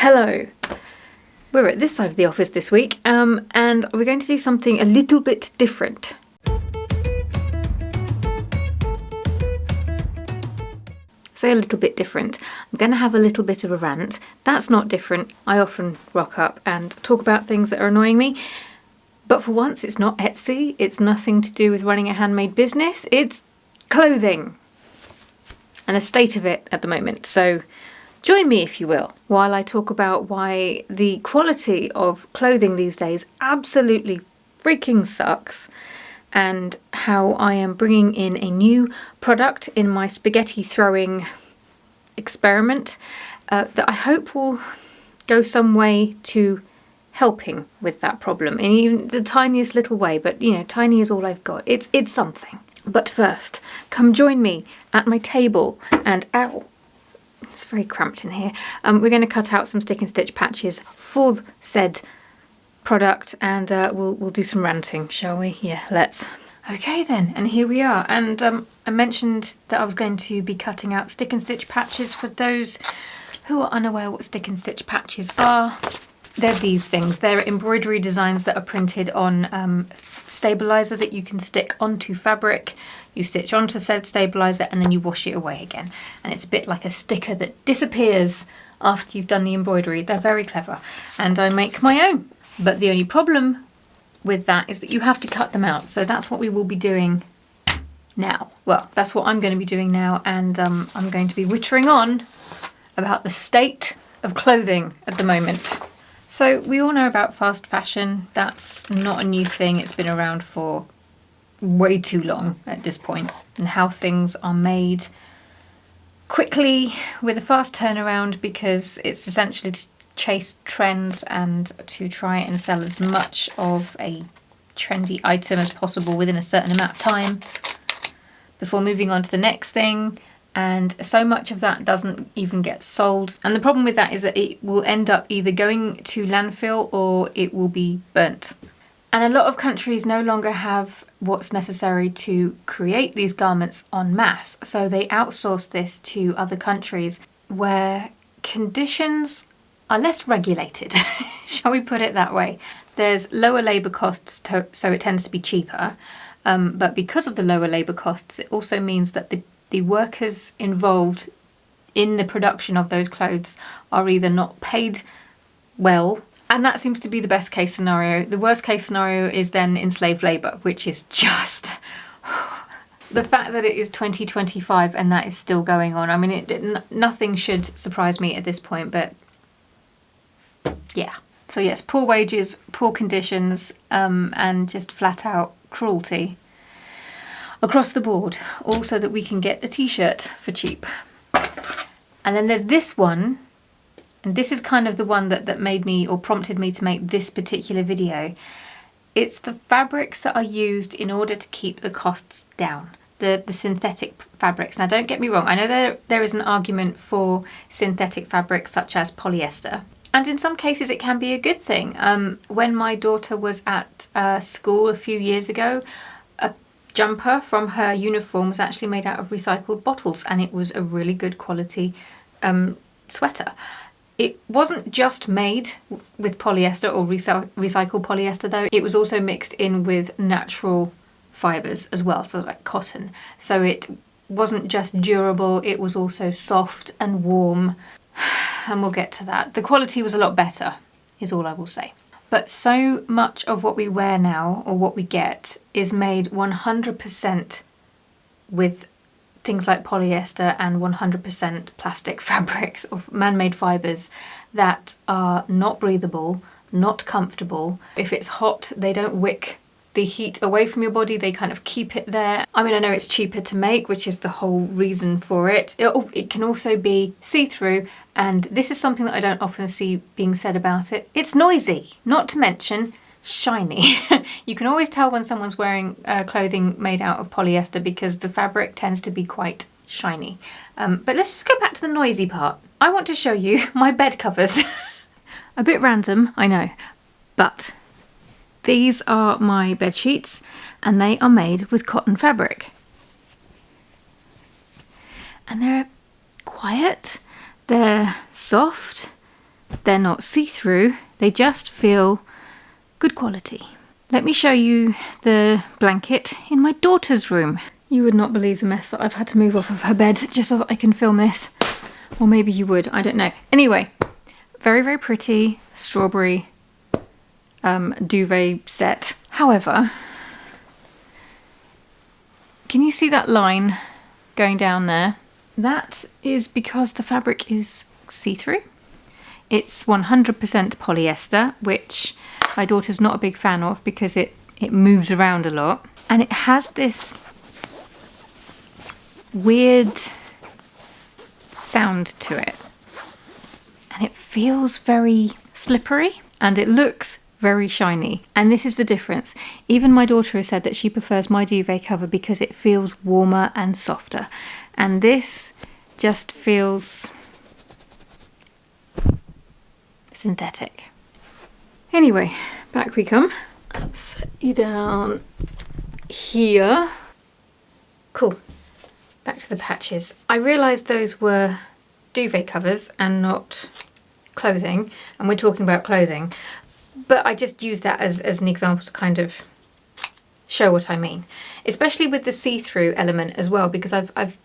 Hello. We're at this side of the office this week, and we're going to do something a little bit different. Say a little bit different. I'm going to have a little bit of a rant. That's not different. I often rock up and talk about things that are annoying me. But for once, it's not Etsy. It's nothing to do with running a handmade business. It's clothing and the state of it at the moment. So join me, if you will, while I talk about why the quality of clothing these days absolutely freaking sucks, and how I am bringing in a new product in my spaghetti throwing experiment that I hope will go some way to helping with that problem in even the tiniest little way. But you know, tiny is all I've got. It's something. But first, come join me at my table and ow. It's very cramped in here. We're going to cut out some stick and stitch patches for said product, and we'll do some ranting, shall we? Yeah, let's. Okay then, and here we are. And I mentioned that I was going to be cutting out stick and stitch patches. For those who are unaware what stick and stitch patches are, they're these things. They're embroidery designs that are printed on stabilizer that you can stick onto fabric. You stitch onto said stabilizer and then you wash it away again. And it's a bit like a sticker that disappears after you've done the embroidery. They're very clever. And I make my own. But the only problem with that is that you have to cut them out. So that's what we will be doing now. Well, that's what I'm going to be doing now. And I'm going to be wittering on about the state of clothing at the moment. So we all know about fast fashion. That's not a new thing. It's been around for way too long at this point, and how things are made quickly with a fast turnaround because it's essentially to chase trends and to try and sell as much of a trendy item as possible within a certain amount of time before moving on to the next thing. And so much of that doesn't even get sold. And the problem with that is that it will end up either going to landfill or it will be burnt. And a lot of countries no longer have what's necessary to create these garments en masse. So they outsource this to other countries where conditions are less regulated, shall we put it that way. There's lower labour costs, so it tends to be cheaper. But because of the lower labour costs, it also means that the workers involved in the production of those clothes are either not paid well, and that seems to be the best case scenario. The worst case scenario is then enslaved labour, which is just the fact that it is 2025 and that is still going on. I mean, nothing should surprise me at this point, but yeah. So yes, poor wages, poor conditions, and just flat out cruelty across the board, all so that we can get a t-shirt for cheap. And then there's this one, and this is kind of the one that made me or prompted me to make this particular video. It's the fabrics that are used in order to keep the costs down, the synthetic fabrics. Now don't get me wrong, I know there is an argument for synthetic fabrics such as polyester. And in some cases it can be a good thing. When my daughter was at school a few years ago, jumper from her uniform was actually made out of recycled bottles, and it was a really good quality sweater. It wasn't just made with polyester or recycled polyester though, it was also mixed in with natural fibres as well, so like cotton. So it wasn't just durable, it was also soft and warm, and we'll get to that. The quality was a lot better, is all I will say. But so much of what we wear now, or what we get, is made 100% with things like polyester and 100% plastic fabrics or man-made fibres that are not breathable, not comfortable. If it's hot, they don't wick the heat away from your body, they kind of keep it there. I mean, I know it's cheaper to make, which is the whole reason for it. It can also be see-through, and this is something that I don't often see being said about it. It's noisy, not to mention shiny. You can always tell when someone's wearing clothing made out of polyester because the fabric tends to be quite shiny. But let's just go back to the noisy part. I want to show you my bed covers. A bit random, I know, but these are my bed sheets and they are made with cotton fabric. And they're quiet, they're soft, They're not see-through, they just feel good quality. Let me show you the blanket in my daughter's room. You would not believe the mess that I've had to move off of her bed just so that I can film this. Or maybe you would, I don't know. Anyway, very, very pretty strawberry duvet set. However, can you see that line going down there? That is because the fabric is see-through. It's 100% polyester, which my daughter's not a big fan of because it moves around a lot. And it has this weird sound to it. And it feels very slippery and it looks very shiny. And this is the difference. Even my daughter has said that she prefers my duvet cover because it feels warmer and softer. And this just feels synthetic. Anyway, back we come. Let's set you down here. Cool. Back to the patches. I realised those were duvet covers and not clothing, and we're talking about clothing, but I just use that as an example to kind of show what I mean, especially with the see-through element as well, because I've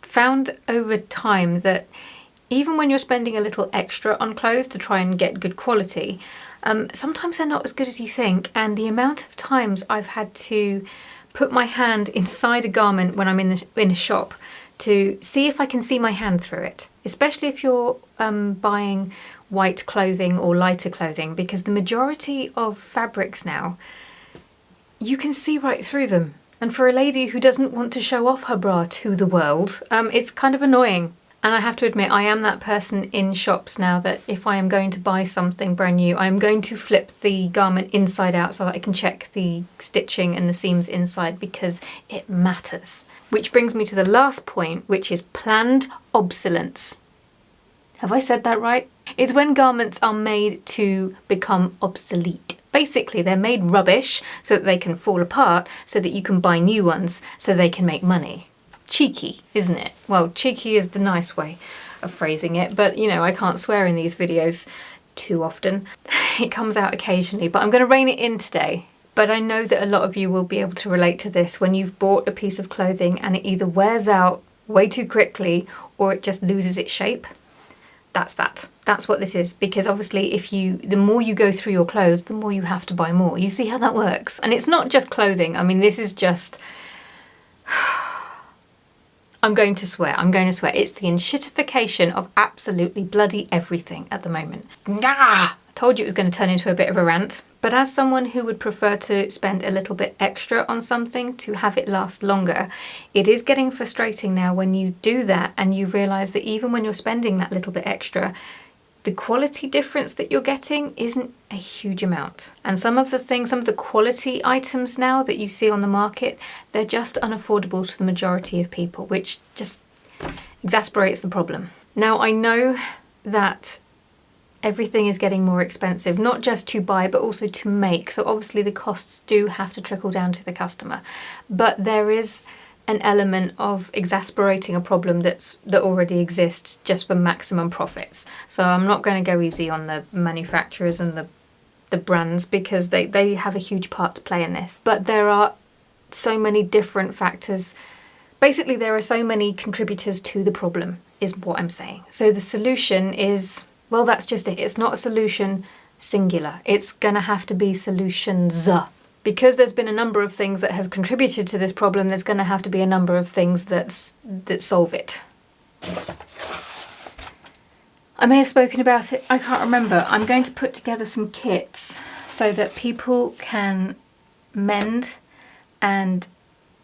found over time that even when you're spending a little extra on clothes to try and get good quality, sometimes they're not as good as you think, and the amount of times I've had to put my hand inside a garment when I'm in a shop to see if I can see my hand through it, especially if you're buying white clothing or lighter clothing, because the majority of fabrics now, you can see right through them. And for a lady who doesn't want to show off her bra to the world, it's kind of annoying. And I have to admit, I am that person in shops now that if I am going to buy something brand new, I'm going to flip the garment inside out so that I can check the stitching and the seams inside, because it matters. Which brings me to the last point, which is planned obsolescence. Have I said that right? It's when garments are made to become obsolete. Basically, they're made rubbish so that they can fall apart so that you can buy new ones so they can make money. Cheeky, isn't it? Well, cheeky is the nice way of phrasing it, but you know, I can't swear in these videos too often. It comes out occasionally, but I'm going to rein it in today. But I know that a lot of you will be able to relate to this when you've bought a piece of clothing and it either wears out way too quickly or it just loses its shape. That's that. That's what this is, because obviously the more you go through your clothes, the more you have to buy more. You see how that works? And it's not just clothing. I mean, this is just... I'm going to swear. It's the enshittification of absolutely bloody everything at the moment. I told you it was going to turn into a bit of a rant. But as someone who would prefer to spend a little bit extra on something to have it last longer, it is getting frustrating now when you do that and you realise that even when you're spending that little bit extra, the quality difference that you're getting isn't a huge amount. And some of the quality items now that you see on the market, they're just unaffordable to the majority of people, which just exasperates the problem. Now, I know that everything is getting more expensive, not just to buy, but also to make. So obviously the costs do have to trickle down to the customer. But there is an element of exasperating a problem that already exists just for maximum profits. So I'm not going to go easy on the manufacturers and the brands, because they have a huge part to play in this. But there are so many different factors. Basically, there are so many contributors to the problem, is what I'm saying. So the solution is, well, that's just it. It's not a solution singular. It's going to have to be solutions. Because there's been a number of things that have contributed to this problem, there's going to have to be a number of things that solve it. I may have spoken about it, I can't remember. I'm going to put together some kits so that people can mend and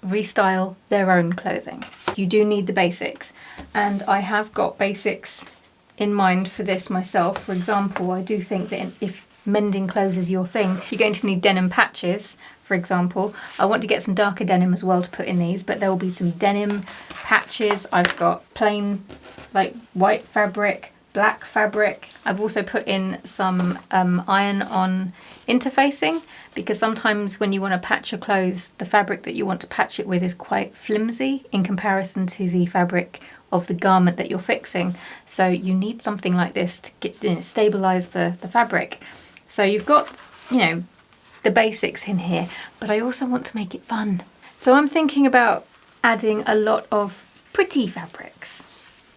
restyle their own clothing. You do need the basics, and I have got basics in mind for this myself. For example, I do think that if mending clothes is your thing, you're going to need denim patches, for example. I want to get some darker denim as well to put in these, but there will be some denim patches. I've got plain, like, white fabric, black fabric. I've also put in some iron-on interfacing, because sometimes when you want to patch your clothes, the fabric that you want to patch it with is quite flimsy in comparison to the fabric of the garment that you're fixing. So you need something like this to get, stabilize the fabric. So you've got, the basics in here, but I also want to make it fun. So I'm thinking about adding a lot of pretty fabrics,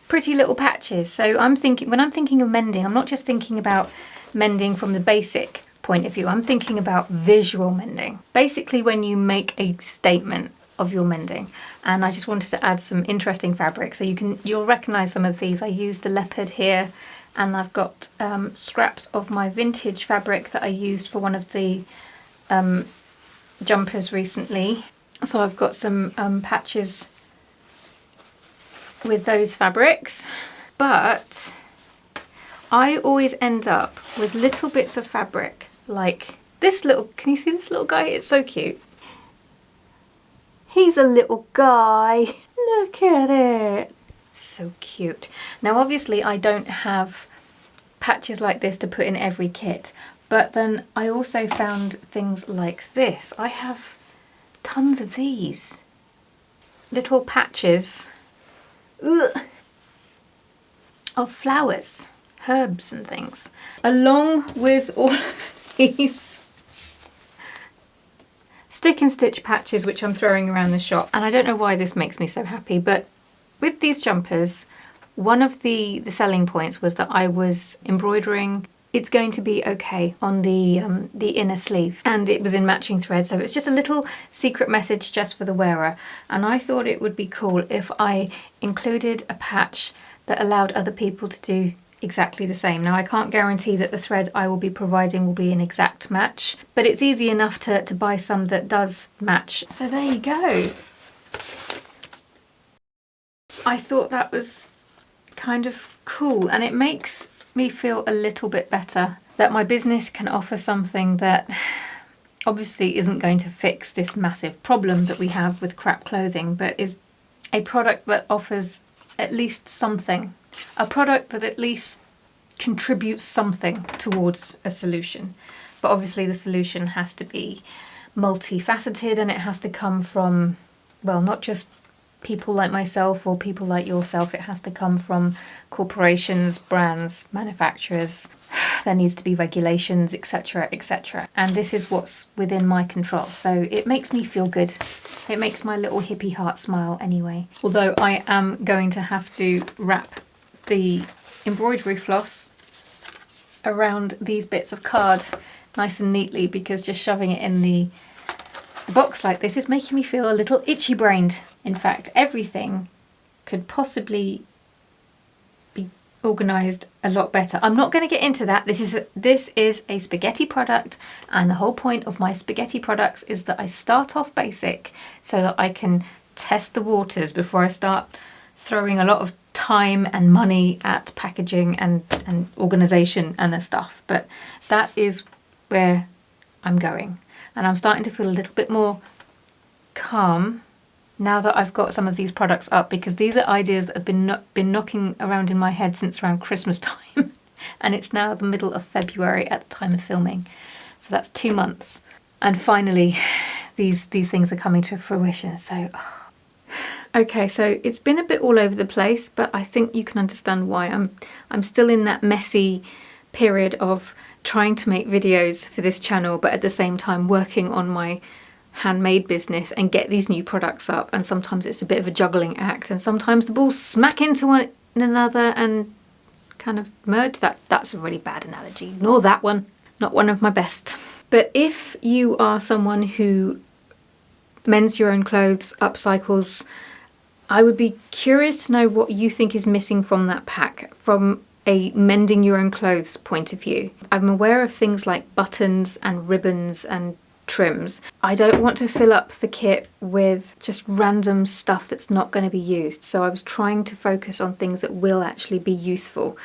pretty little patches. So when I'm thinking of mending, I'm not just thinking about mending from the basic point of view, I'm thinking about visual mending. Basically when you make a statement of your mending. And I just wanted to add some interesting fabric. So you'll recognize some of these. I used the leopard here, and I've got scraps of my vintage fabric that I used for one of the jumpers recently. So I've got some patches with those fabrics, but I always end up with little bits of fabric like this little, can you see this little guy? It's so cute. He's a little guy. Look at it. So cute. Now obviously I don't have patches like this to put in every kit, but then I also found things like this. I have tons of these little patches of flowers, herbs and things, along with all of these stick and stitch patches which I'm throwing around the shop. And I don't know why this makes me so happy, but with these jumpers, one of the selling points was that I was embroidering It's Going to Be Okay on the inner sleeve, and it was in matching thread, so it's just a little secret message just for the wearer. And I thought it would be cool if I included a patch that allowed other people to do exactly the same. Now I can't guarantee that the thread I will be providing will be an exact match, but it's easy enough to buy some that does match. So there you go. I thought that was kind of cool, and it makes me feel a little bit better that my business can offer something that obviously isn't going to fix this massive problem that we have with crap clothing, but is a product that offers at least something. A product that at least contributes something towards a solution. But obviously the solution has to be multifaceted, and it has to come from, well, not just people like myself or people like yourself. It has to come from corporations, brands, manufacturers. There needs to be regulations, etc., etc. And this is what's within my control. So it makes me feel good. It makes my little hippie heart smile anyway. Although I am going to have to wrap the embroidery floss around these bits of card nice and neatly, because just shoving it in the box like this is making me feel a little itchy brained. In fact, everything could possibly be organised a lot better. I'm not going to get into that. This is a spaghetti product, and the whole point of my spaghetti products is that I start off basic so that I can test the waters before I start throwing a lot of time and money at packaging and organisation and the stuff. But that is where I'm going. And I'm starting to feel a little bit more calm now that I've got some of these products up, because these are ideas that have been knocking around in my head since around Christmas time. And it's now the middle of February at the time of filming. So that's 2 months. And finally, these things are coming to fruition. So, okay, so it's been a bit all over the place, but I think you can understand why. I'm still in that messy period of trying to make videos for this channel, but at the same time working on my handmade business and get these new products up. And sometimes it's a bit of a juggling act, and sometimes the balls smack into one another and kind of merge. That's a really bad analogy. Ignore that one. Not one of my best. But if you are someone who mends your own clothes, upcycles, I would be curious to know what you think is missing from that pack, from a mending your own clothes point of view. I'm aware of things like buttons and ribbons and trims. I don't want to fill up the kit with just random stuff that's not going to be used. So I was trying to focus on things that will actually be useful.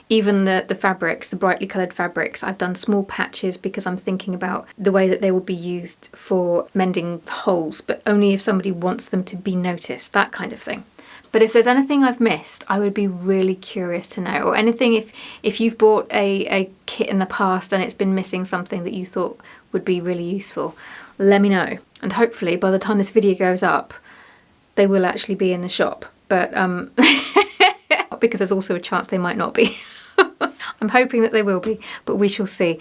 Even the fabrics, the brightly coloured fabrics, I've done small patches because I'm thinking about the way that they will be used for mending holes, but only if somebody wants them to be noticed, that kind of thing. But if there's anything I've missed, I would be really curious to know. Or anything, if you've bought a kit in the past and it's been missing something that you thought would be really useful, let me know. And hopefully by the time this video goes up, they will actually be in the shop. But because there's also a chance they might not be. I'm hoping that they will be, but we shall see.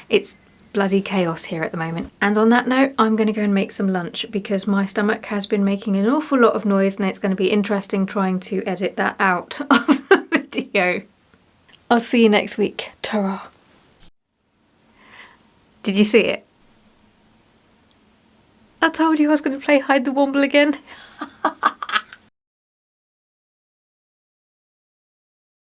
It's bloody chaos here at the moment. And on that note, I'm going to go and make some lunch because my stomach has been making an awful lot of noise, and it's going to be interesting trying to edit that out of the video. I'll see you next week. Ta-ra. Did you see it? I told you I was going to play hide the womble again.